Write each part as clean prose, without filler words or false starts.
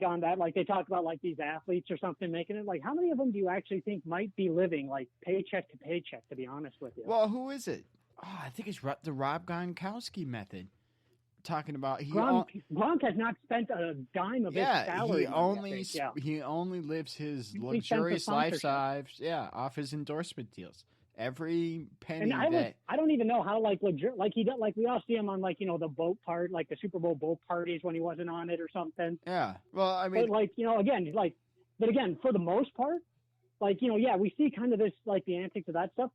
on that, like they talk about like these athletes or something making it. Like, how many of them do you actually think might be living like paycheck to paycheck? To be honest with you, Well, who is it? Oh, I think it's the Rob Gronkowski method. Talking about Gronk has not spent a dime of his salary money. He only lives his He spends the luxurious sponsorship. lifestyle, off his endorsement deals. Every penny And I don't even know how like legit, like he like we all see him on like the boat part, like the Super Bowl boat parties when he wasn't on it or something. Yeah, well, I mean, but like but again, for the most part, like yeah, we see kind of this like the antics of that stuff.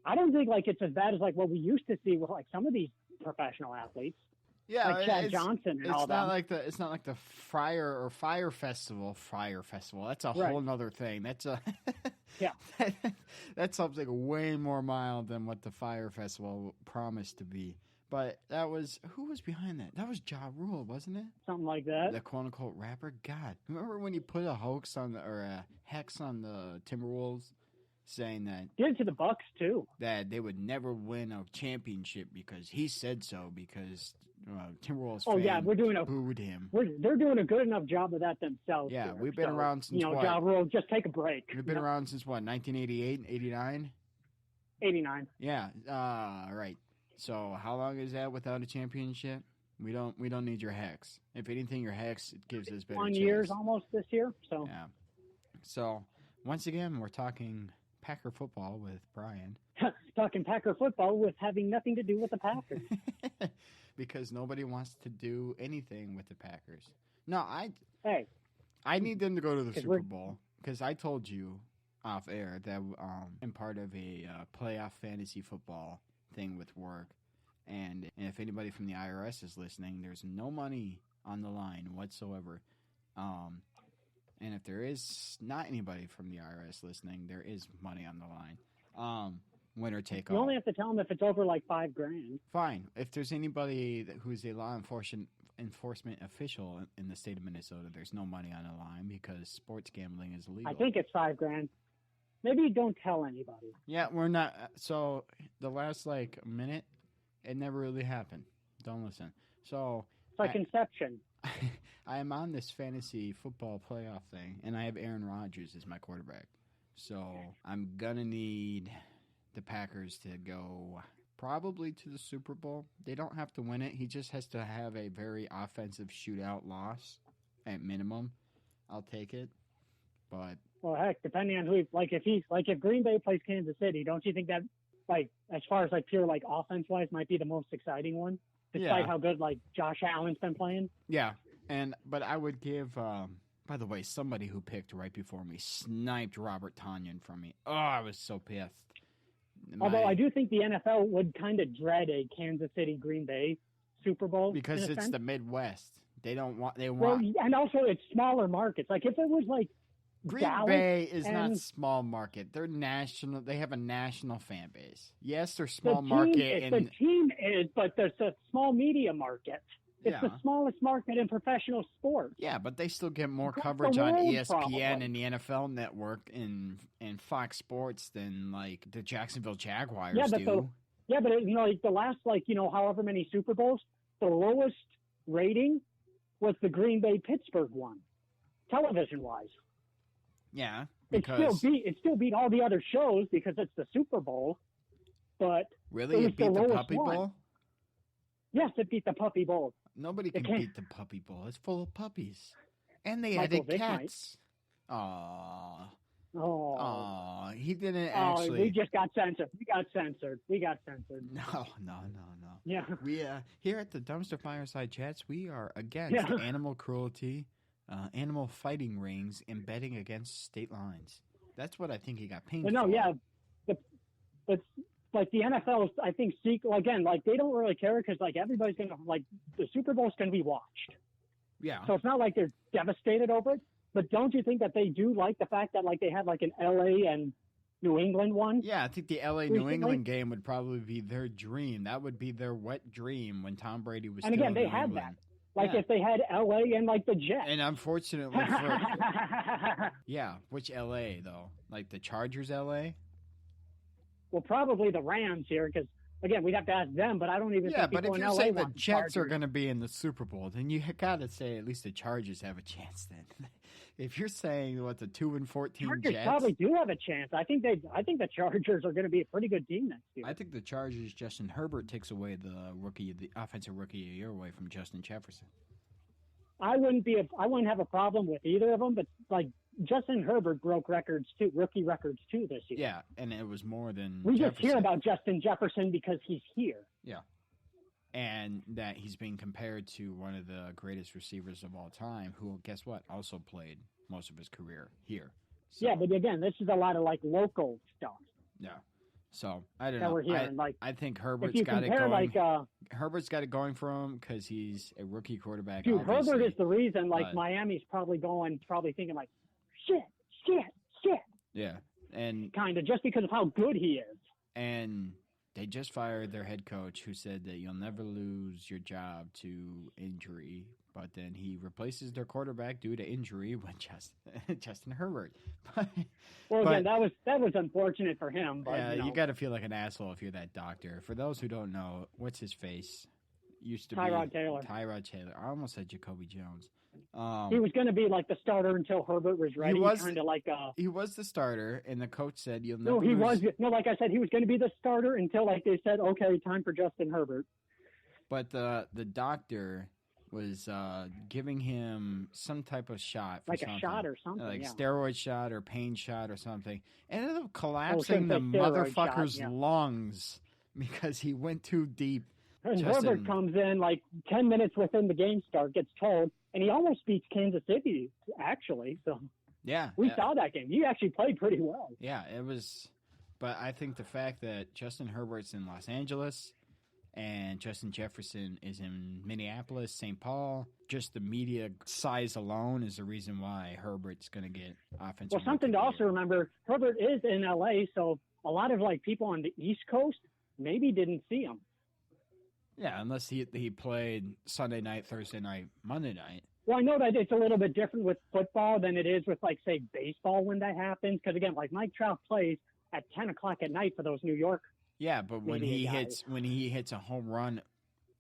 I don't think like it's as bad as like what we used to see with like some of these professional athletes. Yeah, like Chad Johnson and all that. It's not like the Fire Festival. Fire Festival. That's a whole nother thing. That's a yeah. That's something way more mild than what the Fire Festival promised to be. But who was behind that? That was Ja Rule, wasn't it? Something like that. The quote unquote rapper. God, remember when he put a hex on the Timberwolves? Saying that did it to the Bucks too. That they would never win a championship because he said so. Because Timberwolves fans booed him. They're doing a good enough job of that themselves. Yeah, here. We've been around since what? Ja Rule, just take a break. We've been around since what? 1988, 89. 89. Yeah. Right. So how long is that without a championship? We don't need your hex. If anything, your hex gives us better. 1 years almost this year. So yeah. So once again, we're talking Packer football with Brian. Talking Packer football with having nothing to do with the Packers. Because nobody wants to do anything with the Packers. No, I need them to go to the Super Bowl because I told you off air that I'm part of a playoff fantasy football thing with work. And if anybody from the IRS is listening, there's no money on the line whatsoever. And if there is not anybody from the IRS listening, there is money on the line. Winner take all. You only have to tell them if it's over like $5,000. Fine. If there's anybody who's a law enforcement official in the state of Minnesota, there's no money on the line because sports gambling is illegal. I think it's $5,000. Maybe don't tell anybody. Yeah, we're not. So the last minute, it never really happened. Don't listen. So it's like Inception. I am on this fantasy football playoff thing, and I have Aaron Rodgers as my quarterback. So I'm going to need the Packers to go probably to the Super Bowl. They don't have to win it. He just has to have a very offensive shootout loss at minimum. I'll take it. But well, heck, depending on who, if Green Bay plays Kansas City, don't you think that, as far as pure offense-wise, might be the most exciting one? Despite how good Josh Allen's been playing. Yeah, but I would give. By the way, somebody who picked right before me sniped Robert Tonyan from me. Oh, I was so pissed. Although I do think the NFL would kind of dread a Kansas City Green Bay Super Bowl because it's the Midwest. They don't want. Well, and also it's smaller markets. Like if it was Green Dallas Bay is not small market. They're national. They have a national fan base. Yes, they're small market. The team is, but there's a small media market. It's the smallest market in professional sports. Yeah, but they still get more coverage on ESPN and the NFL Network and Fox Sports than the Jacksonville Jaguars do. But the last however many Super Bowls, the lowest rating was the Green Bay Pittsburgh one, television wise. Yeah, because it still beat all the other shows because it's the Super Bowl. But really, it beat the Puppy Bowl? Yes, it beat the Puppy Bowl. Nobody can beat the Puppy Bowl. It's full of puppies, and they added cats. Aww. Oh, he didn't actually. We just got censored. We got censored. No. Yeah. We here at the Dumpster Fireside Chats, we are against animal cruelty. Animal fighting rings and betting against state lines. That's what I think he got paid for. But the NFL, I think, they don't really care because everybody's gonna the Super Bowl's gonna be watched. Yeah. So it's not like they're devastated over it. But don't you think that they do like the fact that they had an LA and New England one? Yeah, I think the LA New England game would probably be their dream. That would be their wet dream when Tom Brady was. And again, they had that. If they had LA and the Jets. And unfortunately which LA though? The Chargers LA? Well, probably the Rams here because again, we'd have to ask them, but I don't even think people in LA want the Chargers. Yeah, but if you're saying the Jets are going to be in the Super Bowl, then you got to say at least the Chargers have a chance then. If you're saying, what's a 2-14 Chargers Jets? probably do have a chance. I think the Chargers are going to be a pretty good team next year. I think the Chargers, Justin Herbert takes away the offensive rookie of the year away from Justin Jefferson. I wouldn't have a problem with either of them, but like Justin Herbert broke rookie records too this year. Yeah, and it was more than we Jefferson. just hear about Justin Jefferson because he's here. Yeah, and that he's being compared to one of the greatest receivers of all time, who, guess what, also played most of his career here. So, yeah, but again, this is a lot of like local stuff. Yeah. So I don't know. We're hearing, I think Herbert's got it going. Herbert's got it going for him because he's a rookie quarterback. Dude, obviously. Herbert is the reason. Like Miami's probably thinking like, shit. Yeah, and kind of just because of how good he is. And they just fired their head coach, who said that you'll never lose your job to injury. But then he replaces their quarterback due to injury with Justin Herbert. Again, that was unfortunate for him. But, yeah, you got to feel like an asshole if you're that doctor. For those who don't know, what's his face? Used to Tyrod be Taylor. Tyrod Taylor. I almost said Jacoby Jones. He was going to be like the starter until Herbert was ready. He was the starter, and the coach said you'll never. Like I said, he was going to be the starter until like they said, okay, time for Justin Herbert. But the doctor was giving him some type of shot, like a shot or something, like steroid shot or pain shot or something, and ended up collapsing the motherfucker's lungs because he went too deep. And Herbert comes in like 10 minutes within the game start, gets told, and he almost beats Kansas City, actually. So we saw that game. He actually played pretty well. Yeah, it was. But I think the fact that Justin Herbert's in Los Angeles and Justin Jefferson is in Minneapolis, St. Paul, just the media size alone is the reason why Herbert's going to get offensive. Well, something to also remember, Herbert is in L.A., so a lot of like people on the East Coast maybe didn't see him. Yeah, unless he played Sunday night, Thursday night, Monday night. Well, I know that it's a little bit different with football than it is with, like, say, baseball when that happens. Because, again, like Mike Trout plays at 10 o'clock at night for those New York. Yeah, but when he hits a home run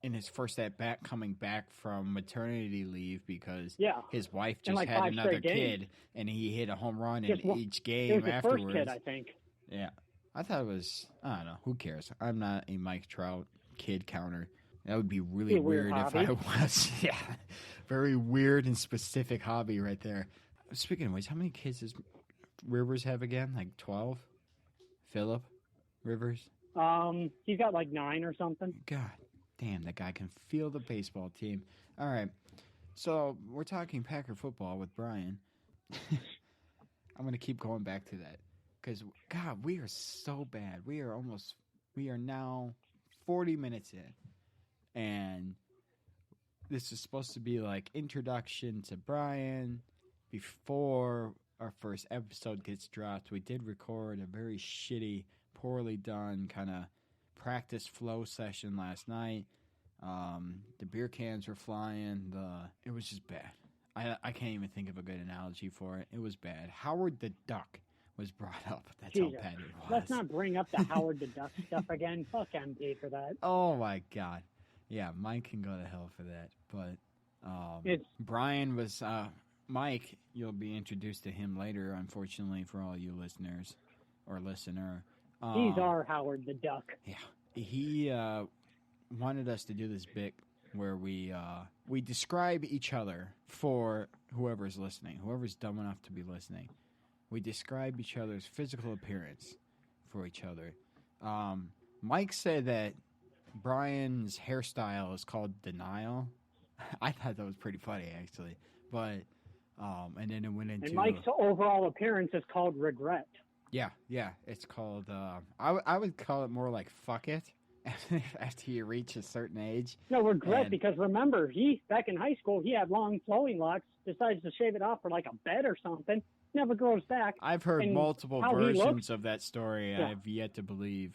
in his first at bat coming back from maternity leave because his wife just had another kid and he hit a home run in each game afterwards. First kid, I think. Yeah, I thought it was. I don't know. Who cares? I'm not a Mike Trout kid counter. That would be really weird if I was. Yeah, very weird and specific hobby right there. Speaking of which, how many kids does Rivers have again? Like 12? Phillip Rivers? He's got like 9 or something. God damn, that guy can feel the baseball team. All right, so we're talking Packer football with Brian. I'm going to keep going back to that because, God, we are so bad. We are now 40 minutes in, and this is supposed to be like introduction to Brian before our first episode gets dropped. We did record a very shitty, poorly done kind of practice flow session last night. The beer cans were flying. It was just bad. I can't even think of a good analogy for it. It was bad. Howard the Duck was brought up. That's how bad it was. Let's not bring up the Howard the Duck stuff again. Fuck MD for that. Oh, my God. Yeah, Mike can go to hell for that. But Brian was... Mike, you'll be introduced to him later, unfortunately, for all you listeners or listener. He's our Howard the Duck. Yeah. He wanted us to do this bit where we describe each other for whoever's listening, whoever's dumb enough to be listening. We describe each other's physical appearance for each other. Mike said that Brian's hairstyle is called denial. I thought that was pretty funny, actually. But, and then it went into... And Mike's overall appearance is called regret. Yeah. It's called, I would call it more like fuck it after you reach a certain age. No, regret, because remember, back in high school, he had long flowing locks, decides to shave it off for like a bet or something, never grows back. I've heard multiple versions of that story. Yeah. I've yet to believe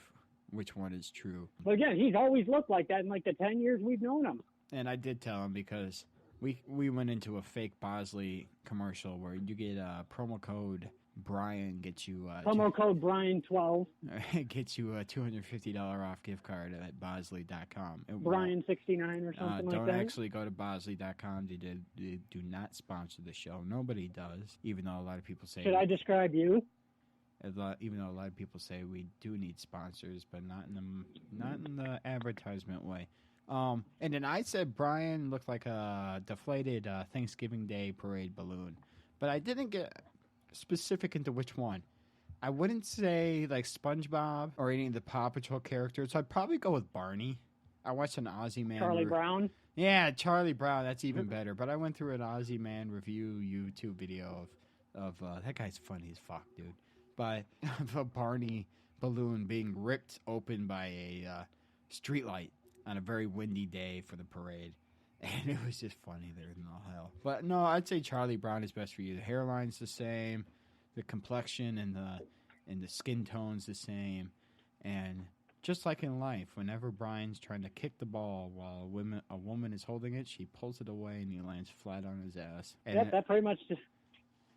which one is true. But again, he's always looked like that in like the 10 years we've known him. And I did tell him because we went into a fake Bosley commercial where you get a promo code Brian gets you promo code Brian12. Gets you a $250 off gift card at Bosley.com. Brian69 or something like that. Don't actually go to Bosley.com. They do not sponsor the show. Nobody does, even though a lot of people say. Should I describe you? Even though a lot of people say we do need sponsors, but not in the advertisement way. And then I said Brian looked like a deflated Thanksgiving Day parade balloon, but I didn't get specific into which one. I wouldn't say like SpongeBob or any of the Paw Patrol characters. So I'd probably go with Barney. I watched an Ozzy Man. Charlie Brown? Yeah, Charlie Brown. That's even better. But I went through an Ozzy Man review YouTube video of that guy's funny as fuck, dude. But of a Barney balloon being ripped open by a streetlight on a very windy day for the parade. And it was just funny there in all hell. But no, I'd say Charlie Brown is best for you. The hairline's the same, the complexion and the skin tone's the same. And just like in life, whenever Brian's trying to kick the ball while a woman is holding it, she pulls it away and he lands flat on his ass. And that pretty much just...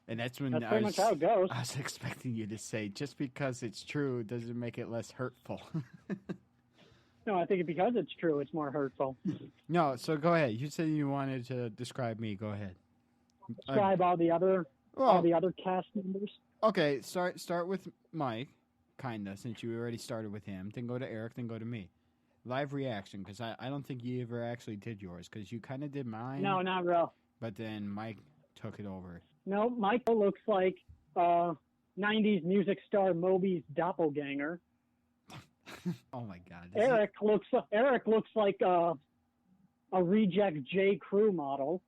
And that's when pretty much how it goes. I was expecting you to say, just because it's true doesn't make it less hurtful. No, I think because it's true, it's more hurtful. No, so go ahead. You said you wanted to describe me. Go ahead. Describe all the other cast members. Okay, start with Mike, kinda, since you already started with him. Then go to Eric, then go to me. Live reaction, because I don't think you ever actually did yours, because you kind of did mine. No, not real. But then Mike took it over. No, Michael looks like 90s music star Moby's doppelganger. Oh my God! Eric looks like a reject J. Crew model.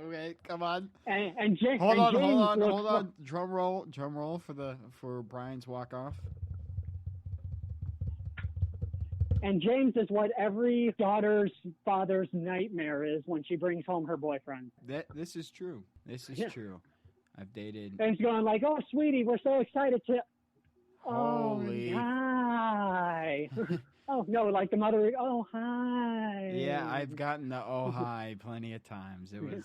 Okay, come on. And James. Hold on. Drum roll for Brian's walk off. And James is what every daughter's father's nightmare is when she brings home her boyfriend. This is true. This is true. I've dated. And he's going like, "Oh, sweetie, we're so excited to." Holy. Oh, hi. Oh no, like the mother. Oh, hi. Yeah, I've gotten the oh hi plenty of times. It was.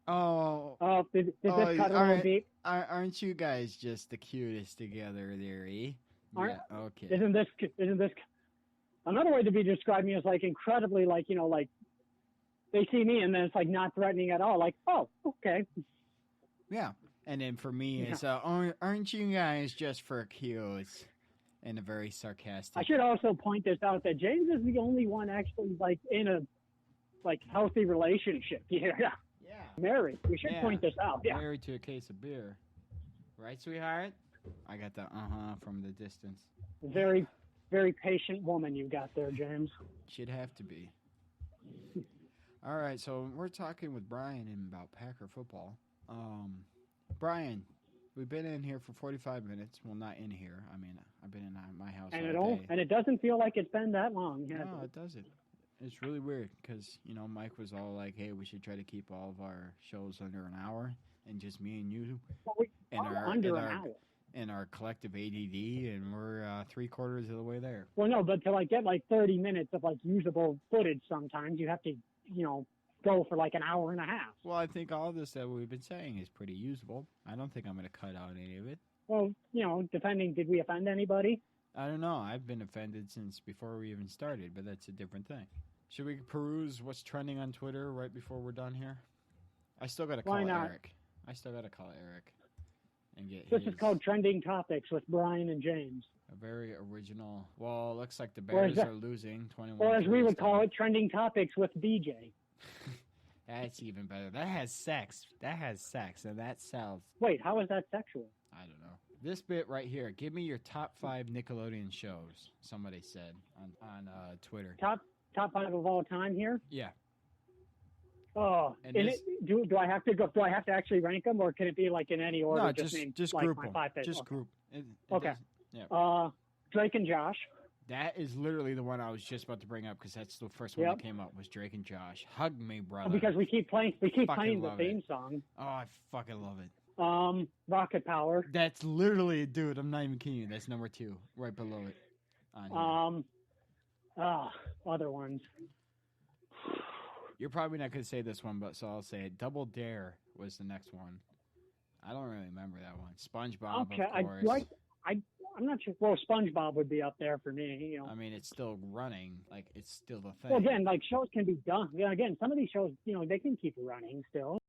Oh. Oh, did this cut a little deep? Aren't you guys just the cutest together there, eh? Yeah, okay. Isn't this another way to be describing as like incredibly like they see me and then it's like not threatening at all, like, oh, okay. Yeah. And then for me it's aren't you guys just for cute? In a very sarcastic. I should also point this out that James is the only one actually like in a like healthy relationship. Yeah. Married. We should point this out. Yeah. Married to a case of beer. Right, sweetheart? I got the from the distance. Very, very patient woman you got there, James. She'd have to be. All right, so we're talking with Brian about Packer football. Brian, we've been in here for 45 minutes. Well, not in here. I mean, I've been in my house all day. And it doesn't feel like it's been that long. No, it doesn't. It's really weird because, Mike was all like, hey, we should try to keep all of our shows under an hour and just me and you. Under an hour. And our collective ADD, and we're 3/4 of the way there. Well, no, but to get 30 minutes of usable footage, sometimes you have to, go for an hour and a half. Well, I think all of this that we've been saying is pretty usable. I don't think I'm going to cut out any of it. Well, depending, did we offend anybody? I don't know. I've been offended since before we even started, but that's a different thing. Should we peruse what's trending on Twitter right before we're done here? I still got to call Eric. And get this is called Trending Topics with Brian and James. A very original. Well, it looks like the Bears are losing 21. Or as we would call it, Trending Topics with BJ. That's even better. That has sex, and that sells. Wait, how is that sexual? I don't know. This bit right here. Give me your top 5 Nickelodeon shows. Somebody said on Twitter. Top 5 of all time here? Yeah. Oh, do I have to go? Do I have to actually rank them, or can it be in any order? No, just group them. Just group. Okay. Yeah. Drake and Josh. That is literally the one I was just about to bring up because that's the first one that came up was Drake and Josh. Hug me, brother. Because we keep playing the theme song. Oh, I fucking love it. Rocket Power. That's literally, dude. I'm not even kidding you. That's number 2, right below it. Other ones. You're probably not going to say this one, but so I'll say it. Double Dare was the next one. I don't really remember that one. SpongeBob, Okay, of course. I'm not sure. Well, SpongeBob would be up there for me. I mean, it's still running. Like, it's still the thing. Well, again, like shows can be done. Yeah, again, some of these shows, they can keep running still.